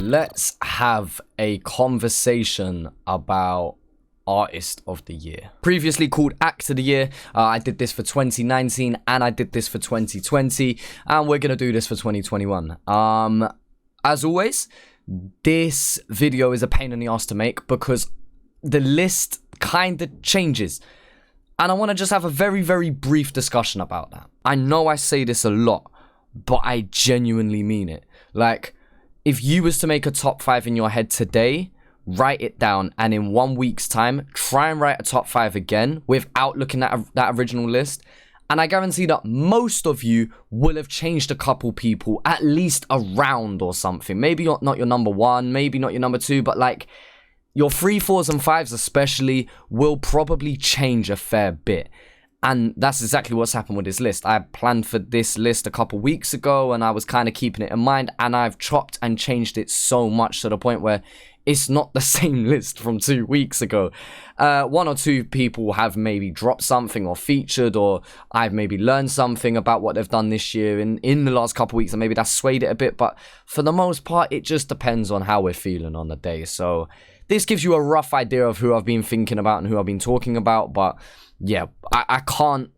Let's have a conversation about Artist of the Year. Previously called Act of the Year. I did this for 2019 and I did this for 2020, and we're gonna do this for 2021. As always, this video is a pain in the ass to make because the list kind of changes, and I want to just have a very brief discussion about that. I know I say this a lot, but I genuinely mean it. Like, if you was to make a top 5 in your head today, write it down, and in 1 week's time, try and write a top 5 again without looking at that original list, and I guarantee that most of you will have changed a couple people at least around or something. Maybe not your number 1, maybe not your number 2, but like your 3, 4s and 5s especially will probably change a fair bit. And that's exactly what's happened with this list. I planned for this list a couple weeks ago and I was kind of keeping it in mind, and I've chopped and changed it so much to the point where it's not the same list from 2 weeks ago. 1 or 2 people have maybe dropped something or featured, or I've maybe learned something about what they've done this year in the last couple weeks, and maybe that's swayed it a bit. But for the most part, it just depends on how we're feeling on the day. So this gives you a rough idea of who I've been thinking about and who I've been talking about. But yeah, I can't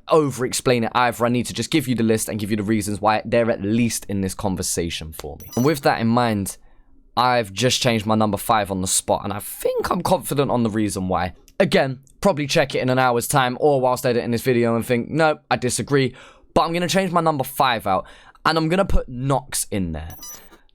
over explain it either. I need to just give you the list and give you the reasons why they're at least in this conversation for me. And with that in mind, I've just changed my number 5 on the spot, and I think I'm confident on the reason why. Again, probably check it in an hour's time or whilst editing this video and think, no, I disagree. But I'm going to change my number 5 out, and I'm going to put Knox in there.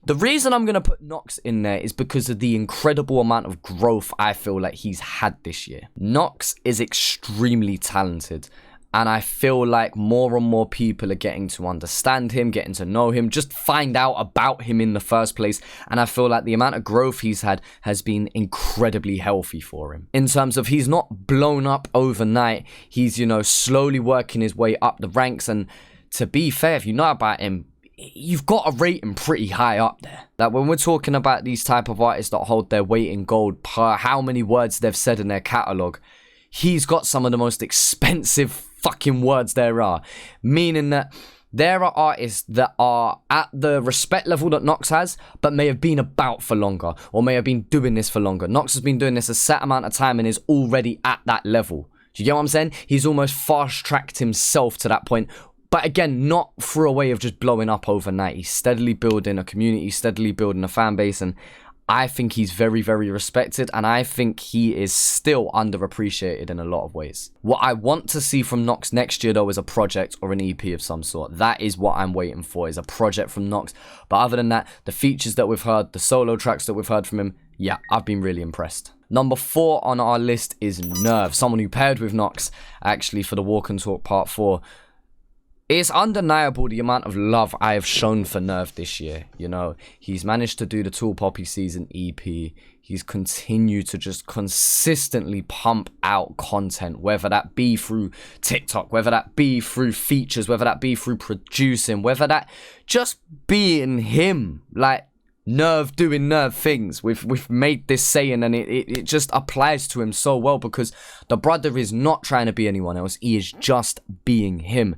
The reason I'm going to put Knox in there is because of the incredible amount of growth I feel like he's had this year. Knox is extremely talented, and I feel like more and more people are getting to understand him, getting to know him, just find out about him in the first place. And I feel like the amount of growth he's had has been incredibly healthy for him. In terms of he's not blown up overnight. He's, you know, slowly working his way up the ranks. And to be fair, if you know about him, you've got to rate him pretty high up there. Like, when we're talking about these type of artists that hold their weight in gold per how many words they've said in their catalogue, he's got some of the most expensive fucking words there are. Meaning that there are artists that are at the respect level that Knox has, but may have been about for longer, or may have been doing this for longer. Knox has been doing this a set amount of time and is already at that level. Do you get what I'm saying? He's almost fast-tracked himself to that point. But again, not through a way of just blowing up overnight. He's steadily building a community, steadily building a fan base, and I think he's very respected, and I think he is still underappreciated in a lot of ways. What I want to see from Knox next year, though, is a project or an EP of some sort. That is what I'm waiting for, is a project from Knox. But other than that, the features that we've heard, the solo tracks that we've heard from him, yeah, I've been really impressed. Number 4 on our list is Nerve, someone who paired with Knox, actually, for the Walk and Talk Part 4. It's undeniable the amount of love I have shown for Nerve this year. You know, he's managed to do the Tall Poppy Season EP. He's continued to just consistently pump out content, whether that be through TikTok, whether that be through features, whether that be through producing, whether that just being him. Like, Nerve doing Nerve things. We've made this saying, and it just applies to him so well, because the brother is not trying to be anyone else. He is just being him.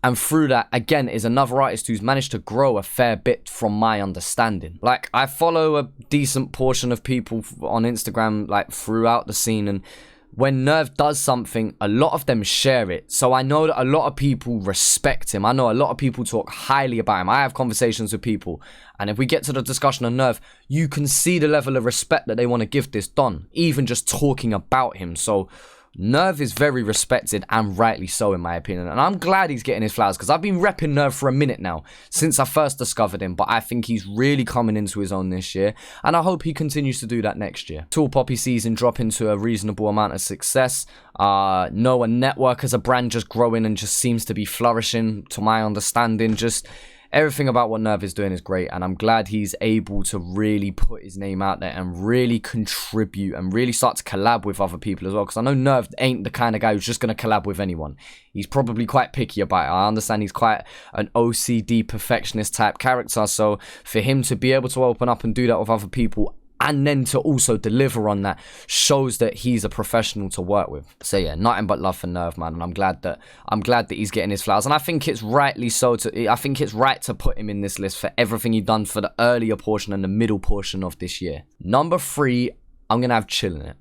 And through that, again, is another artist who's managed to grow a fair bit from my understanding. Like, I follow a decent portion of people on Instagram, like, throughout the scene. And when Nerve does something, a lot of them share it. So I know that a lot of people respect him. I know a lot of people talk highly about him. I have conversations with people. And if we get to the discussion of Nerve, you can see the level of respect that they want to give this Don, even just talking about him. So Nerve is very respected, and rightly so in my opinion, and I'm glad he's getting his flowers, because I've been repping Nerve for a minute now, since I first discovered him. But I think he's really coming into his own this year, and I hope he continues to do that next year. Tall Poppy Season drop into a reasonable amount of success. Noah Network as a brand just growing and just seems to be flourishing, to my understanding. Just everything about what Nerve is doing is great, and I'm glad he's able to really put his name out there and really contribute and really start to collab with other people as well, because I know Nerve ain't the kind of guy who's just going to collab with anyone. He's probably quite picky about it. I understand he's quite an OCD perfectionist type character, so for him to be able to open up and do that with other people, and then to also deliver on that shows that he's a professional to work with. So yeah, nothing but love for Nerve, man, and I'm glad that he's getting his flowers, and I think it's rightly so. I think it's right to put him in this list for everything he done for the earlier portion and the middle portion of this year. Number 3, I'm gonna have Chill in it.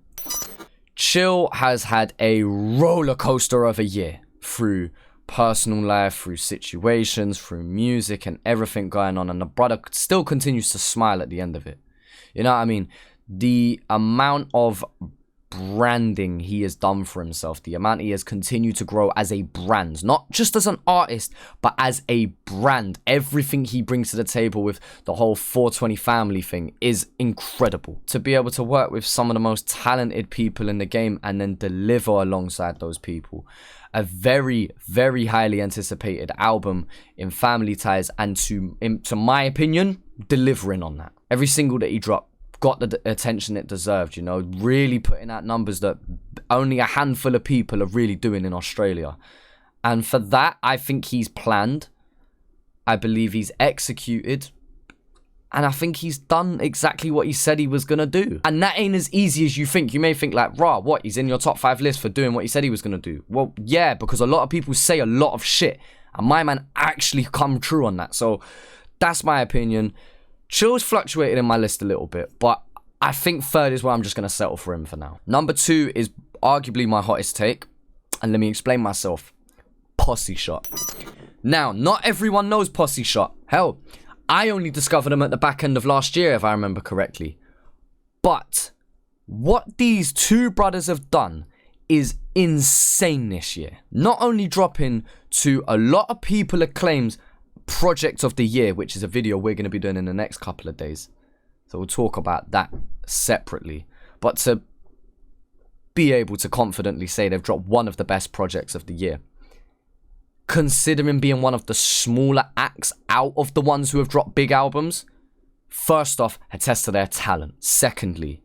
Chill has had a roller coaster of a year through personal life, through situations, through music and everything going on, and the brother still continues to smile at the end of it. You know what I mean? The amount of branding he has done for himself, the amount he has continued to grow as a brand, not just as an artist, but as a brand. Everything he brings to the table with the whole 420 family thing is incredible. To be able to work with some of the most talented people in the game and then deliver alongside those people. A very, very highly anticipated album in Family Ties, and to my opinion, delivering on that. Every single that he dropped got the attention it deserved, you know, really putting out numbers that only a handful of people are really doing in Australia. And for that, I think he's planned. I believe he's executed. And I think he's done exactly what he said he was going to do. And that ain't as easy as you think. You may think like, rah, what? He's in your top 5 list for doing what he said he was going to do. Well, yeah, because a lot of people say a lot of shit. And my man actually come true on that. So that's my opinion. Chill's fluctuated in my list a little bit, but I think 3rd is where I'm just going to settle for him for now. Number 2 is arguably my hottest take. And let me explain myself. Posse Shot. Now, not everyone knows Posse Shot. Hell, I only discovered him at the back end of last year, if I remember correctly. But what these two brothers have done is insane this year. Not only dropping to a lot of people acclaimed Project of the Year, which is a video we're going to be doing in the next couple of days. So we'll talk about that separately. But to be able to confidently say they've dropped one of the best projects of the year. Considering being one of the smaller acts out of the ones who have dropped big albums, first off, attests to their talent. Secondly,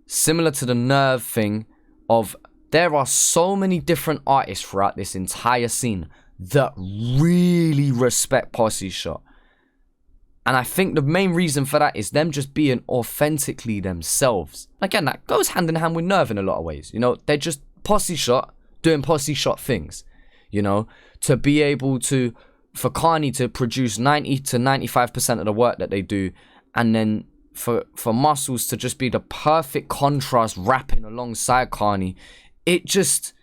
similar to the Nerve thing of there are so many different artists throughout this entire scene that really respect Posse Shot. And I think the main reason for that is them just being authentically themselves. Again, that goes hand in hand with Nerve in a lot of ways. You know, they're just Posse Shot doing Posse Shot things. You know, to be able to, for Carney to produce 90 to 95% of the work that they do, and then for Muscles to just be the perfect contrast rapping alongside Carney, it just,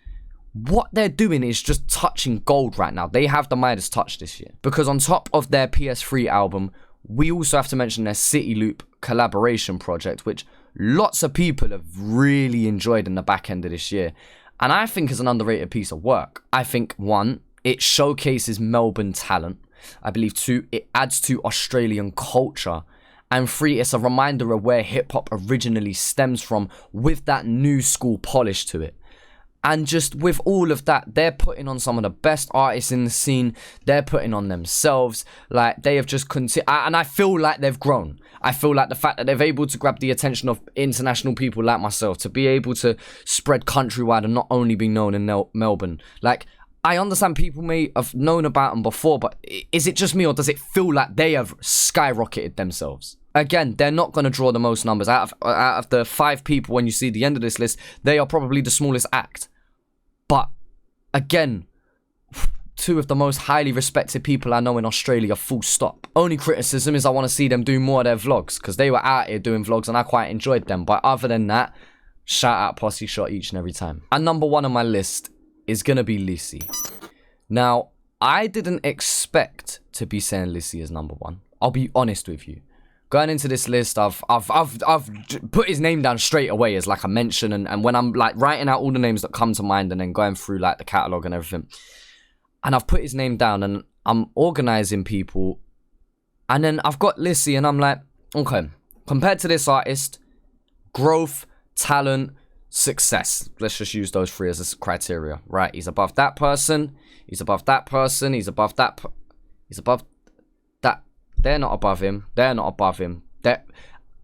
what they're doing is just touching gold right now. They have the Midas touch this year. Because on top of their PS3 album, we also have to mention their City Loop collaboration project, which lots of people have really enjoyed in the back end of this year. And I think is an underrated piece of work. I think, 1, it showcases Melbourne talent. I believe 2, it adds to Australian culture. And 3, it's a reminder of where hip-hop originally stems from with that new school polish to it. And just with all of that, they're putting on some of the best artists in the scene. They're putting on themselves. Like, they have just continued. And I feel like they've grown. I feel like the fact that they've able to grab the attention of international people like myself, to be able to spread countrywide and not only be known in Melbourne. Like, I understand people may have known about them before, but is it just me, or does it feel like they have skyrocketed themselves? Again, they're not going to draw the most numbers. Out of the 5 people, when you see the end of this list, they are probably the smallest act. But, again, 2 of the most highly respected people I know in Australia, full stop. Only criticism is I want to see them do more of their vlogs, because they were out here doing vlogs and I quite enjoyed them. But other than that, shout out Posse Shot each and every time. And number 1 on my list is going to be Lissy. Now, I didn't expect to be saying Lissy as number 1. I'll be honest with you. Going into this list, I've put his name down straight away as like a mention, and when I'm like writing out all the names that come to mind and then going through like the catalogue and everything, and I've put his name down and I'm organising people, and then I've got Lissy and I'm like, okay, compared to this artist, growth, talent, success. Let's just use those 3 as a criteria, right? He's above that person, he's above that person, he's above that, he's above that. They're not above him. They're not above him.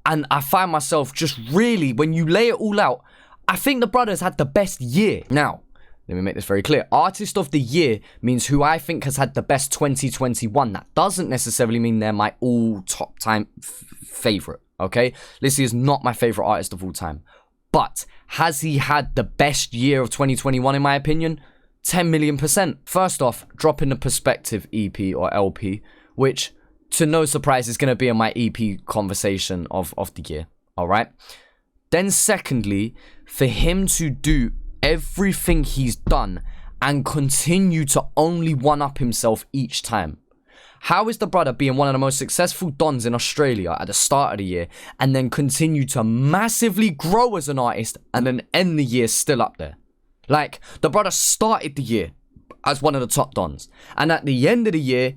And I find myself just really, when you lay it all out, I think the brothers had the best year. Now, let me make this very clear. Artist of the Year means who I think has had the best 2021. That doesn't necessarily mean they're my all top time favourite. okay? Lizzy is not my favorite artist of all time. But has he had the best year of 2021 in my opinion? 10 million %. First off, dropping the Perspective EP or LP, which to no surprise is going to be in my EP conversation of the year, alright? Then secondly, for him to do everything he's done and continue to only one-up himself each time. How is the brother being one of the most successful dons in Australia at the start of the year and then continue to massively grow as an artist and then end the year still up there? Like, the brother started the year as one of the top dons, and at the end of the year,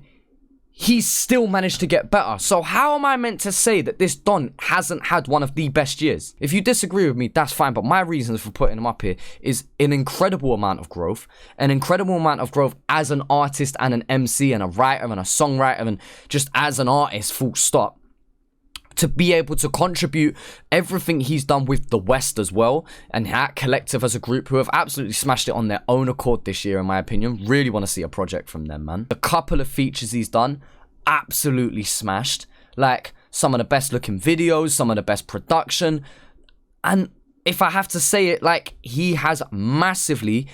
he's still managed to get better. So how am I meant to say that this don hasn't had one of the best years? If you disagree with me, that's fine, but my reasons for putting him up here is an incredible amount of growth, as an artist and an MC and a writer and a songwriter and just as an artist, full stop. To be able to contribute everything he's done with the West as well, and Hat Collective as a group who have absolutely smashed it on their own accord this year in my opinion. Really want to see a project from them, man. A couple of features he's done, absolutely smashed. Like, some of the best looking videos, some of the best production, and if I have to say it, like, he has massively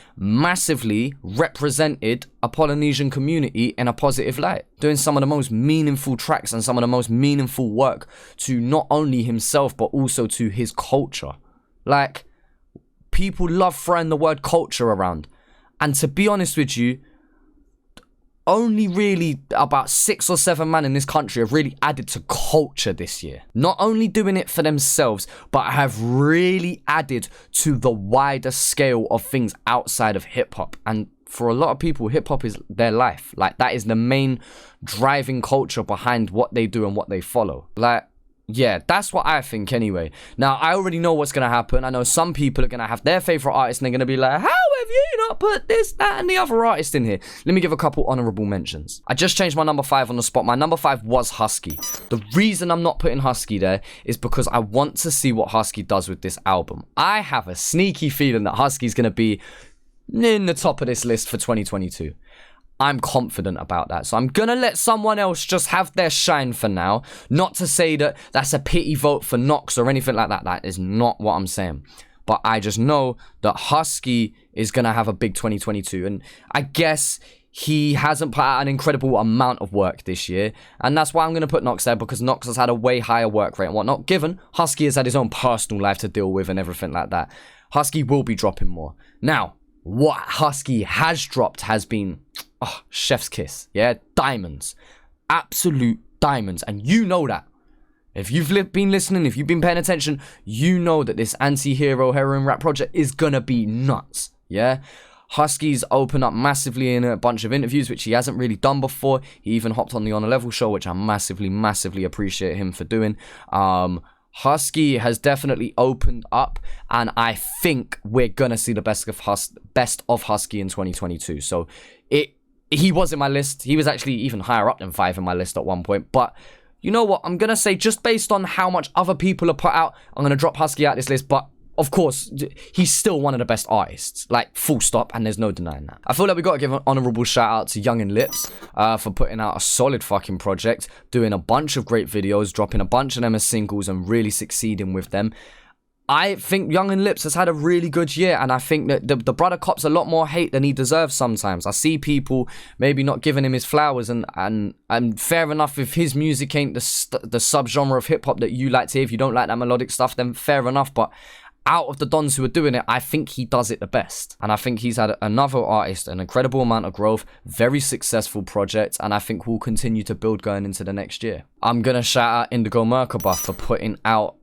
represented a Polynesian community in a positive light, doing some of the most meaningful tracks and some of the most meaningful work to not only himself but also to his culture. Like, people love throwing the word culture around, and to be honest with you, only really about 6 or 7 men in this country have really added to culture this year. Not only doing it for themselves, but have really added to the wider scale of things outside of hip-hop. And for a lot of people, hip-hop is their life. Like, that is the main driving culture behind what they do and what they follow. Like, yeah, that's what I think anyway. Now, I already know what's going to happen. I know some people are going to have their favorite artist and they're going to be like, how have you not put this, that, and the other artist in here? Let me give a couple honorable mentions. I just changed my number 5 on the spot. My number 5 was Husky. The reason I'm not putting Husky there is because I want to see what Husky does with this album. I have a sneaky feeling that Husky's going to be in the top of this list for 2022. I'm confident about that. So I'm going to let someone else just have their shine for now. Not to say that that's a pity vote for Knox or anything like that. That is not what I'm saying. But I just know that Husky is going to have a big 2022. And I guess he hasn't put out an incredible amount of work this year. And that's why I'm going to put Knox there, because Knox has had a way higher work rate and whatnot. Given Husky has had his own personal life to deal with and everything like that. Husky will be dropping more. Now, what Husky has dropped has been... oh, chef's kiss, yeah? Diamonds. Absolute diamonds. And you know that. If you've been listening, if you've been paying attention, you know that this anti-hero heroin rap project is gonna be nuts, yeah? Husky's opened up massively in a bunch of interviews, which he hasn't really done before. He even hopped on the On A Level show, which I massively appreciate him for doing. Husky has definitely opened up, and I think we're gonna see the best of Husky in 2022. So he was in my list. He was actually even higher up than 5 in my list at one point. But you know what? I'm going to say, just based on how much other people have put out, I'm going to drop Husky out this list. But of course, he's still one of the best artists. Like, full stop. And there's no denying that. I feel like we got to give an honorable shout out to Young and Lips for putting out a solid fucking project, doing a bunch of great videos, dropping a bunch of them as singles and really succeeding with them. I think Young and Lips has had a really good year, and I think that the brother cops a lot more hate than he deserves sometimes. I see people maybe not giving him his flowers, and fair enough, if his music ain't the subgenre of hip-hop that you like to hear, if you don't like that melodic stuff, then fair enough, but out of the dons who are doing it, I think he does it the best. And I think he's had another artist, an incredible amount of growth, very successful project, and I think we'll continue to build going into the next year. I'm going to shout out Indigo Mechabah for putting out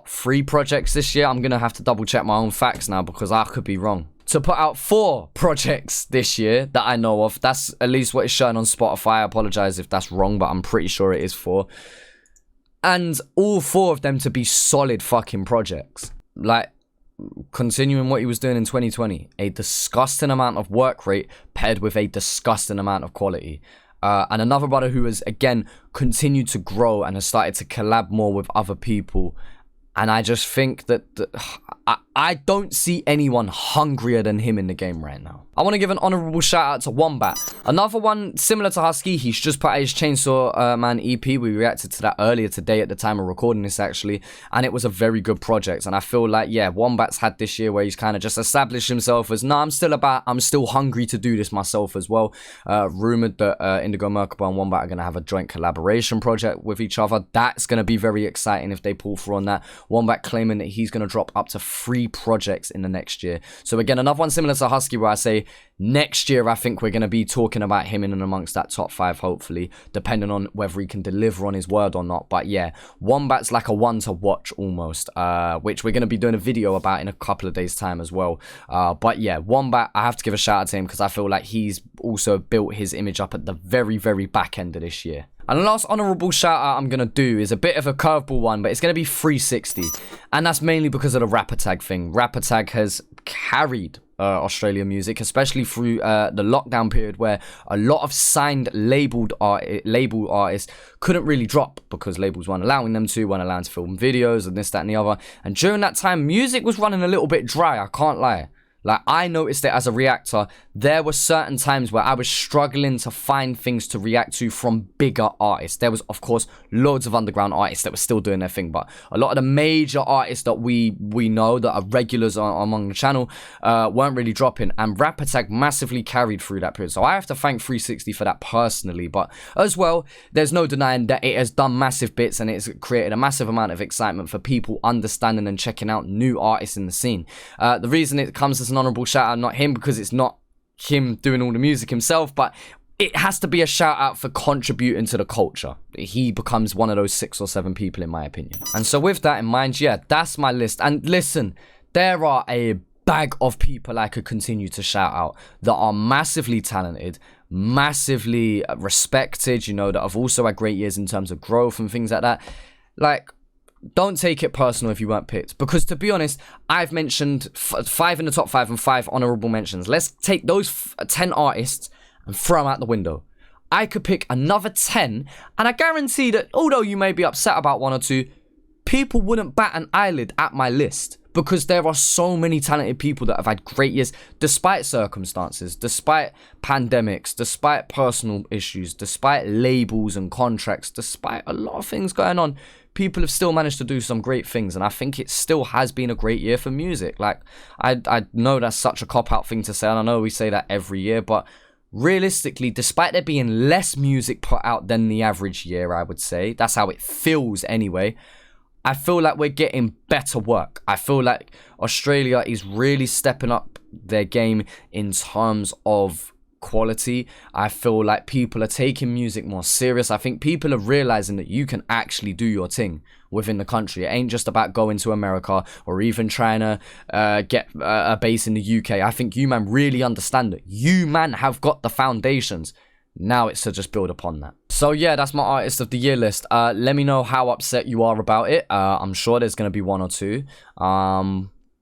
3 projects this year. I'm gonna have to double check my own facts now because I could be wrong. To put out 4 projects this year that I know of. That's at least what is shown on Spotify. I apologize if that's wrong, but I'm pretty sure it is 4. And all 4 of them to be solid fucking projects. Like, continuing what he was doing in 2020. A disgusting amount of work rate paired with a disgusting amount of quality. And another brother who has, again, continued to grow and has started to collab more with other people. And I just think that I don't see anyone hungrier than him in the game right now. I want to give an honorable shout out to Wombat. Another one similar to Husky. He's just put out his Chainsaw Man EP. We reacted to that earlier today at the time of recording this, actually. And it was a very good project. And I feel like, yeah, Wombat's had this year where he's kind of just established himself as, I'm still hungry to do this myself as well. Rumored that Indigo Mechabah and Wombat are going to have a joint collaboration project with each other. That's going to be very exciting if they pull through on that. Wombat claiming that he's going to drop up to 3 projects in the next year. So again, another one similar to Husky where I say, next year, I think we're going to be talking about him in and amongst that top 5, hopefully, depending on whether he can deliver on his word or not. But yeah, Wombat's like a one to watch almost, which we're going to be doing a video about in a couple of days' time as well. But yeah, Wombat, I have to give a shout out to him because I feel like he's also built his image up at the very, very back end of this year. And the last honourable shout out I'm going to do is a bit of a curveball one, but it's going to be 360. And that's mainly because of the rapper tag thing. Rapper tag has carried Australian music, especially through the lockdown period where a lot of signed label artists couldn't really drop because labels weren't allowing them to, weren't allowed to film videos and this, that and the other. And during that time, music was running a little bit dry, I can't lie. Like, I noticed it as a reactor. There were certain times where I was struggling to find things to react to from bigger artists. There was, of course, loads of underground artists that were still doing their thing, but a lot of the major artists that we know that are regulars among the channel weren't really dropping, and Rap Attack massively carried through that period. So I have to thank 360 for that personally, but as well, there's no denying that it has done massive bits and it's created a massive amount of excitement for people understanding and checking out new artists in the scene. The reason it comes as an honorable shout out, not him because it's not him doing all the music himself, but it has to be a shout out for contributing to the culture. He becomes one of those 6 or 7 people in my opinion. And so with that in mind, yeah, that's my list. And listen, there are a bag of people I could continue to shout out that are massively talented, massively respected, you know, that have also had great years in terms of growth and things like that. Like, don't take it personal if you weren't picked, because to be honest, I've mentioned 5 in the top 5 and 5 honorable mentions. Let's take those 10 artists and throw them out the window. I could pick another 10, and I guarantee that although you may be upset about 1 or 2, people wouldn't bat an eyelid at my list, because there are so many talented people that have had great years despite circumstances, despite pandemics, despite personal issues, despite labels and contracts, despite a lot of things going on. People have still managed to do some great things, and I think it still has been a great year for music. Like, I know that's such a cop-out thing to say, and I know we say that every year, but realistically, despite there being less music put out than the average year, I would say, that's how it feels anyway, I feel like we're getting better work. I feel like Australia is really stepping up their game in terms of quality. I feel like people are taking music more serious. I think people are realizing that you can actually do your thing within the country. It ain't just about going to America or even trying to get a base in the UK. I think you man really understand it. You man have got the foundations. Now it's to just build upon that. So yeah, that's my artist of the year list. Let me know how upset you are about it. I'm sure there's going to be 1 or 2.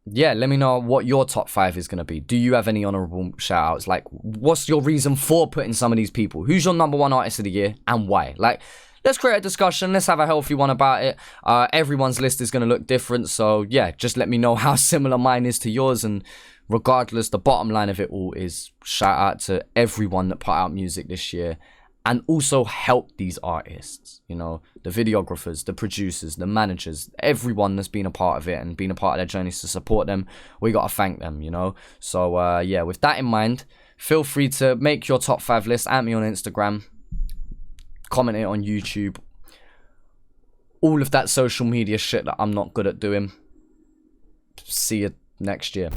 Yeah, let me know what your top 5 is going to be. Do you have any honorable shout outs? Like, what's your reason for putting some of these people? Who's your number 1 artist of the year and why? Like, let's create a discussion. Let's have a healthy one about it. Everyone's list is going to look different. So yeah, just let me know how similar mine is to yours. And regardless, the bottom line of it all is shout out to everyone that put out music this year and also help these artists, you know, the videographers, the producers, the managers, everyone that's been a part of it and been a part of their journeys to support them. We got to thank them, you know. So yeah, with that in mind, feel free to make your top 5 list. At me on Instagram, comment it on YouTube, all of that social media shit that I'm not good at doing. See you next year.